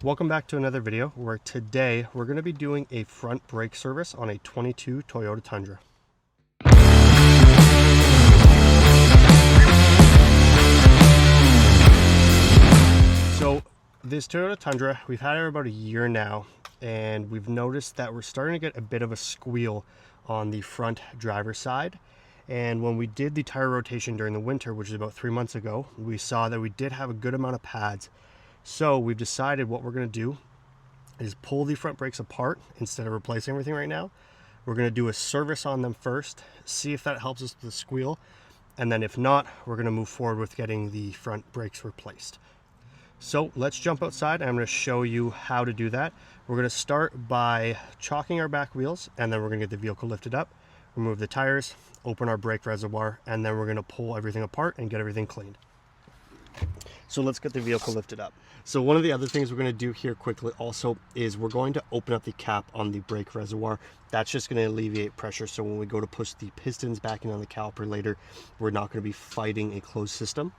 Welcome back to another video where today we're going to be doing a front brake service on a 22 Toyota Tundra. So this Toyota Tundra, we've had it about a year now, and we've noticed that we're starting to get a bit of a squeal on the front driver's side. And when we did the tire rotation during the winter, which is about 3 months ago, we saw that we did have a good amount of pads. So we've decided what we're going to do is pull the front brakes apart instead of replacing everything right now. We're going to do a service on them first, see if that helps us with the squeal, and then if not, we're going to move forward with getting the front brakes replaced. So let's jump outside. I'm going to show you how to do that. We're going to start by chalking our back wheels, and then we're going to get the vehicle lifted up, remove the tires, open our brake reservoir, and then we're going to pull everything apart and get everything cleaned. So let's get the vehicle lifted up. So one of the other things we're going to do here quickly also is we're going to open up the cap on the brake reservoir. That's just going to alleviate pressure, so when we go to push the pistons back in on the caliper later, we're not going to be fighting a closed system.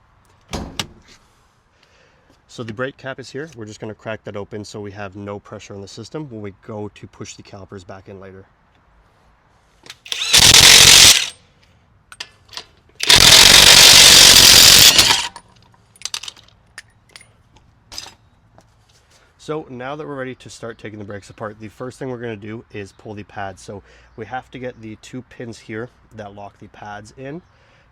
So the brake cap is here. We're just going to crack that open so we have no pressure on the system when we go to push the calipers back in later. So now that we're ready to start taking the brakes apart, the first thing we're going to do is pull the pads. So we have to get the 2 pins here that lock the pads in.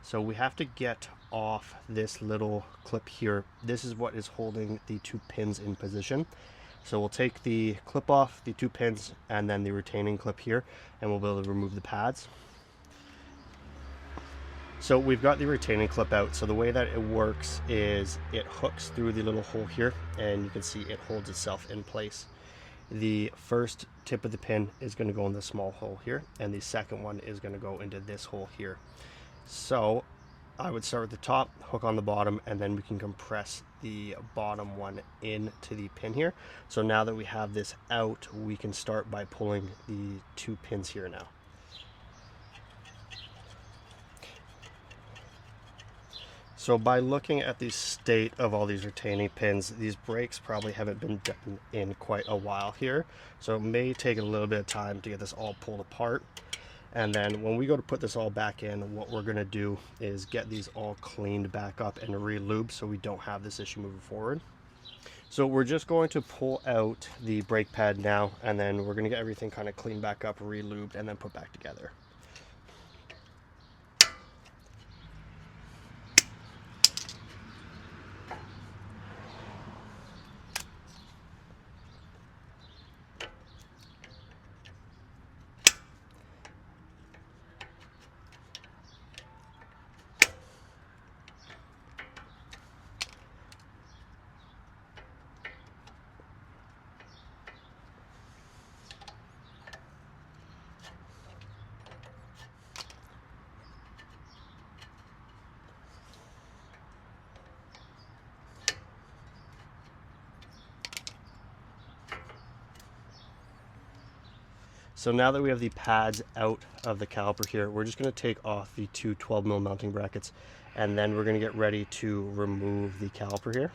So we have to get off this little clip here. This is what is holding the 2 pins in position. So we'll take the clip off, the 2 pins, and then the retaining clip here, and we'll be able to remove the pads. So we've got the retaining clip out. So the way that it works is it hooks through the little hole here, and you can see it holds itself in place. The first tip of the pin is going to go in the small hole here, and the second one is going to go into this hole here. So I would start at the top, hook on the bottom, and then we can compress the bottom one into the pin here. So now that we have this out, we can start by pulling the 2 pins here now. So by looking at the state of all these retaining pins, these brakes probably haven't been done in quite a while here. So it may take a little bit of time to get this all pulled apart. And then when we go to put this all back in, what we're going to do is get these all cleaned back up and re-lubed so we don't have this issue moving forward. So we're just going to pull out the brake pad now, and then we're going to get everything kind of cleaned back up, re-lubed, and then put back together. So now that we have the pads out of the caliper here, we're just going to take off the 2 12mm mounting brackets, and then we're going to get ready to remove the caliper here.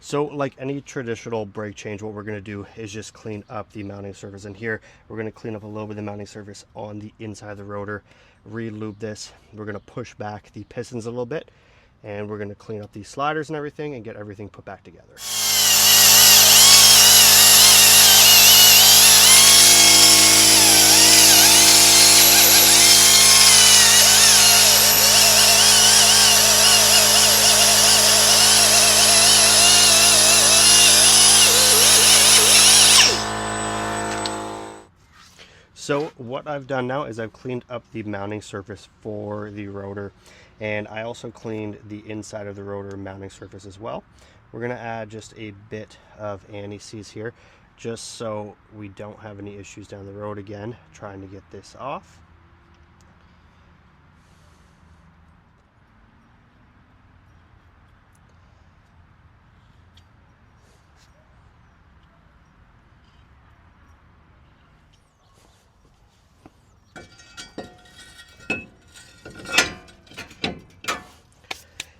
So like any traditional brake change, what we're going to do is just clean up the mounting surface. And here we're going to clean up a little bit of the mounting surface on the inside of the rotor, re-lube this. We're going to push back the pistons a little bit, and we're going to clean up these sliders and everything and get everything put back together. So what I've done now is I've cleaned up the mounting surface for the rotor, and I also cleaned the inside of the rotor mounting surface as well. We're going to add just a bit of anti-seize here, just so we don't have any issues down the road again trying to get this off.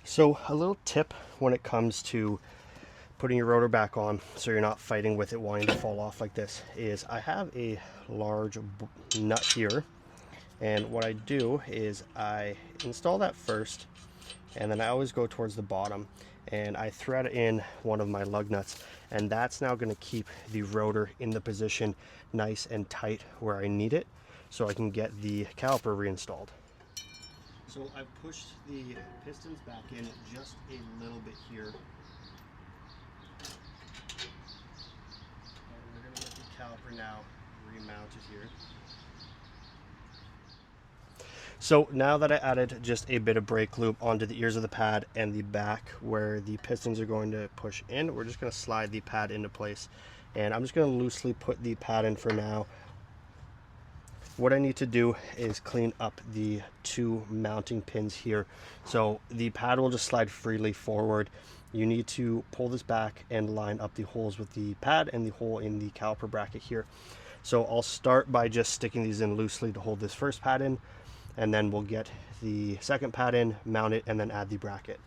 So a little tip when it comes to putting your rotor back on so you're not fighting with it wanting to fall off like this is I have a large nut here, and what I do is I install that first, and then I always go towards the bottom and I thread in one of my lug nuts, and that's now going to keep the rotor in the position nice and tight where I need it so I can get the caliper reinstalled. So I've pushed the pistons back in just a little bit here. And we're going to get the caliper now remounted here. So now that I added just a bit of brake lube onto the ears of the pad and the back where the pistons are going to push in, we're just going to slide the pad into place. And I'm just going to loosely put the pad in for now. What I need to do is clean up the two mounting pins here. So the pad will just slide freely forward. You need to pull this back and line up the holes with the pad and the hole in the caliper bracket here. So I'll start by just sticking these in loosely to hold this first pad in, and then we'll get the second pad in, mount it, and then add the bracket.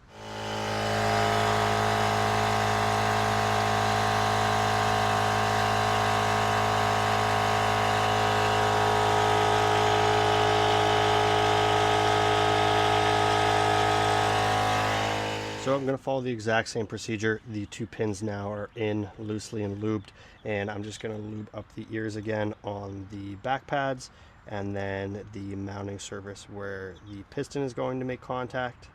So I'm going to follow the exact same procedure. The two pins now are in loosely and lubed, and I'm just going to lube up the ears again on the back pads, and then the mounting surface where the piston is going to make contact.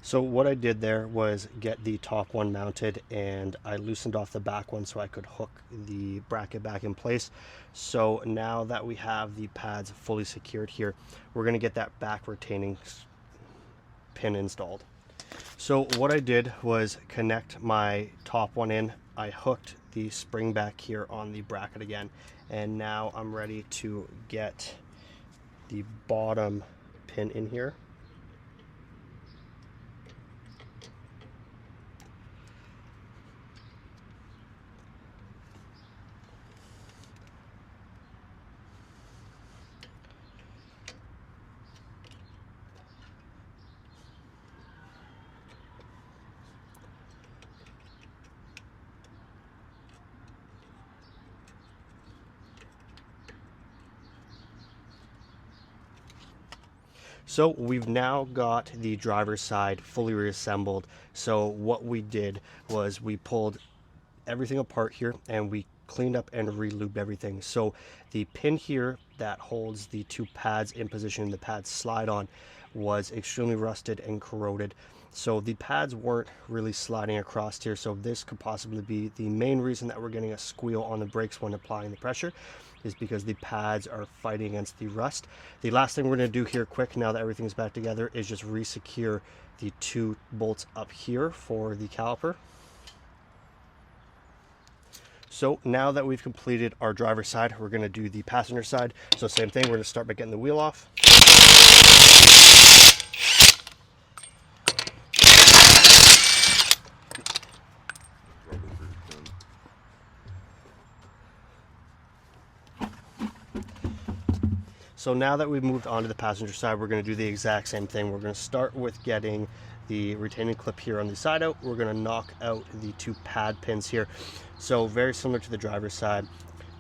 So what I did there was get the top one mounted, and I loosened off the back one so I could hook the bracket back in place. So now that we have the pads fully secured here, we're going to get that back retaining pin installed. So what I did was connect my top one in. I hooked the spring back here on the bracket again, and now I'm ready to get the bottom pin in here. So we've now got the driver's side fully reassembled. So what we did was we pulled everything apart here and we cleaned up and re-lubed everything. So the pin here that holds the two pads in position, the pads slide on, was extremely rusted and corroded. So the pads weren't really sliding across here. So this could possibly be the main reason that we're getting a squeal on the brakes when applying the pressure, is because the pads are fighting against the rust. The last thing we're going to do here quick, now that everything's back together, is just re-secure the two bolts up here for the caliper. So now that we've completed our driver's side, we're going to do the passenger side. So same thing, we're going to start by getting the wheel off. So now that we've moved on to the passenger side, we're going to do the exact same thing. We're going to start with getting the retaining clip here on the side out. We're going to knock out the 2 pad pins here. So very similar to the driver's side,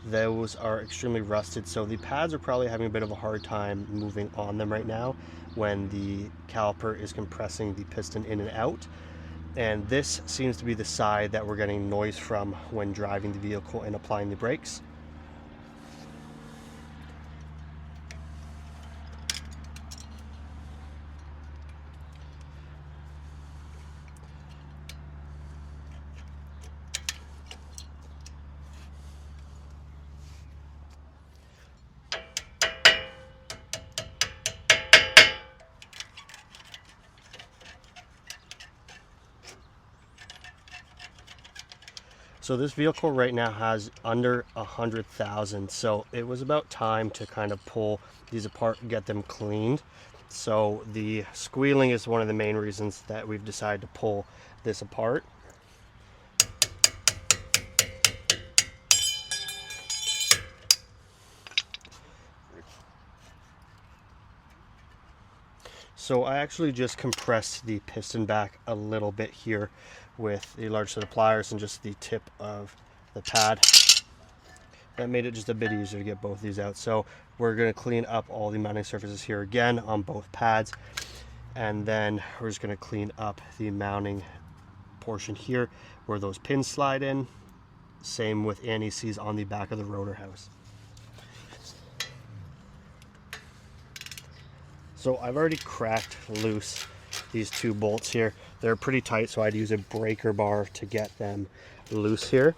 those are extremely rusted. So the pads are probably having a bit of a hard time moving on them right now when the caliper is compressing the piston in and out. And this seems to be the side that we're getting noise from when driving the vehicle and applying the brakes. So this vehicle right now has under 100,000. So it was about time to kind of pull these apart and get them cleaned. So the squealing is one of the main reasons that we've decided to pull this apart. So I actually just compressed the piston back a little bit here with a large set of pliers and just the tip of the pad. That made it just a bit easier to get both these out. So we're going to clean up all the mounting surfaces here again on both pads, and then we're just going to clean up the mounting portion here where those pins slide in. Same with anti-seize on the back of the rotor house. So I've already cracked loose these 2 bolts here. They're pretty tight, so I'd use a breaker bar to get them loose here.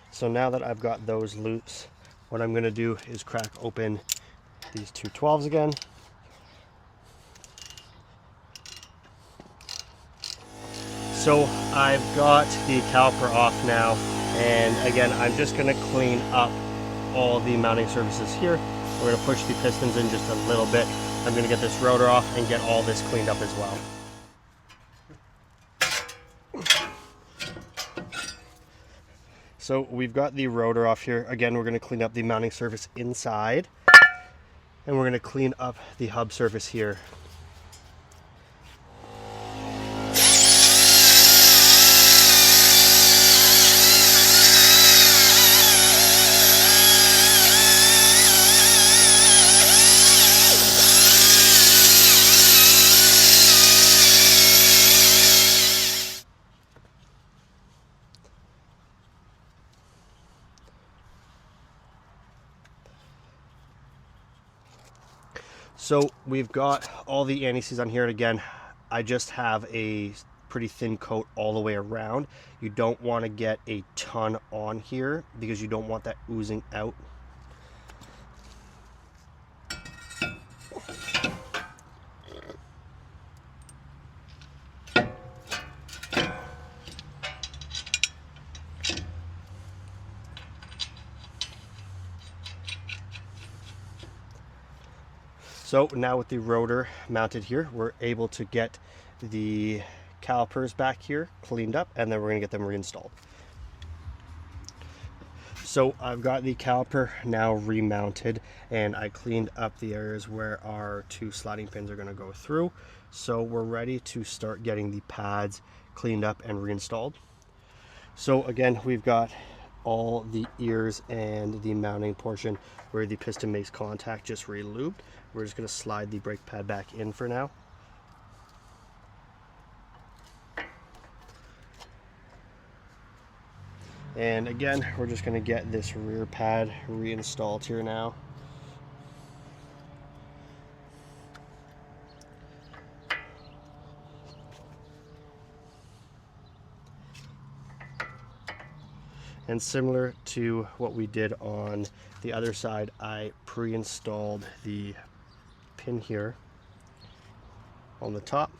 So now that I've got those loose, what I'm going to do is crack open these 2 12s again. So I've got the caliper off now, and again I'm just going to clean up all the mounting surfaces here. We're going to push the pistons in just a little bit. I'm going to get this rotor off and get all this cleaned up as well. So we've got the rotor off here. Again, we're going to clean up the mounting surface inside, and we're going to clean up the hub surface here. So we've got all the anti-seize on here, and again, I just have a pretty thin coat all the way around. You don't want to get a ton on here because you don't want that oozing out. So now with the rotor mounted here, we're able to get the calipers back here cleaned up, and then we're going to get them reinstalled. So I've got the caliper now remounted, and I cleaned up the areas where our 2 sliding pins are going to go through. So we're ready to start getting the pads cleaned up and reinstalled. So again, we've got all the ears and the mounting portion where the piston makes contact just re-lubed. We're just going to slide the brake pad back in for now. And again, we're just going to get this rear pad reinstalled here now. And similar to what we did on the other side, I pre-installed the pin here on the top.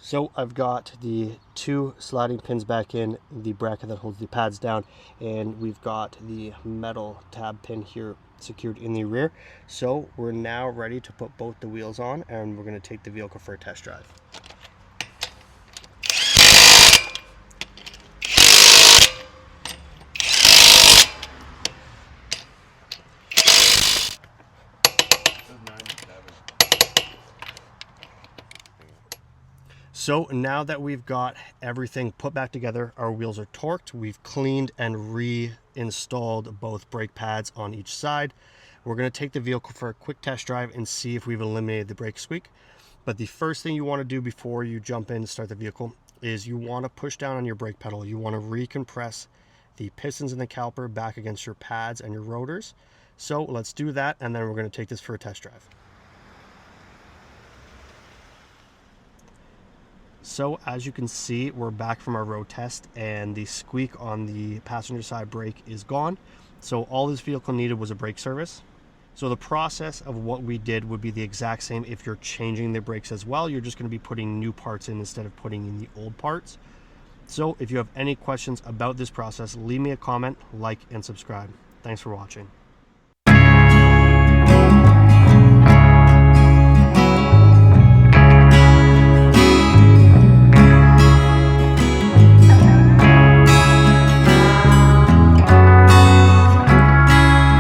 So I've got the 2 sliding pins back in the bracket that holds the pads down, and we've got the metal tab pin here secured in the rear. So we're now ready to put both the wheels on, and we're going to take the vehicle for a test drive. So now that we've got everything put back together, our wheels are torqued, we've cleaned and reinstalled both brake pads on each side. We're going to take the vehicle for a quick test drive and see if we've eliminated the brake squeak. But the first thing you want to do before you jump in and start the vehicle is you want to push down on your brake pedal. You want to recompress the pistons and the caliper back against your pads and your rotors. So let's do that, and then we're going to take this for a test drive. So as you can see, we're back from our road test, and the squeak on the passenger side brake is gone. So all this vehicle needed was a brake service. So the process of what we did would be the exact same if you're changing the brakes as well. You're just going to be putting new parts in instead of putting in the old parts. So if you have any questions about this process, leave me a comment, like, and subscribe. Thanks for watching.